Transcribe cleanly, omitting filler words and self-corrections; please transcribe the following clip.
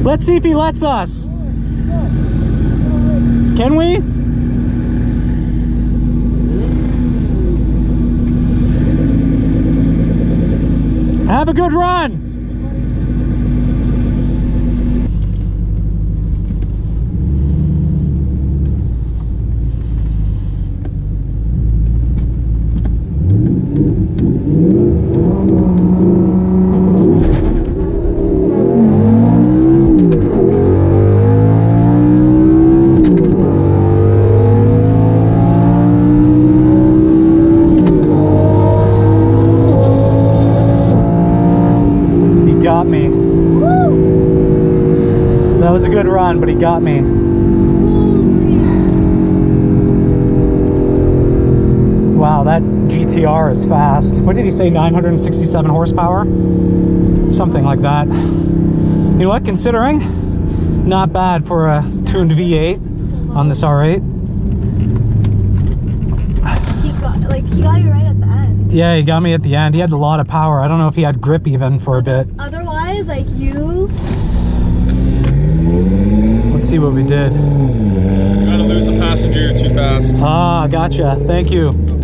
Let's see if he lets us. Can we? Have a good run. Got me. Woo! That was a good run, but he got me. Wow, that GTR is fast. What did he say, 967 horsepower? Something like that. You know what, considering, not bad for a tuned V8 on this R8. He got you right at the end. Yeah, he got me at the end. He had a lot of power. I don't know if he had grip even for a bit. Otherwise, like you... Let's see what we did. You gotta lose the passenger, you're too fast. Ah, gotcha. Thank you.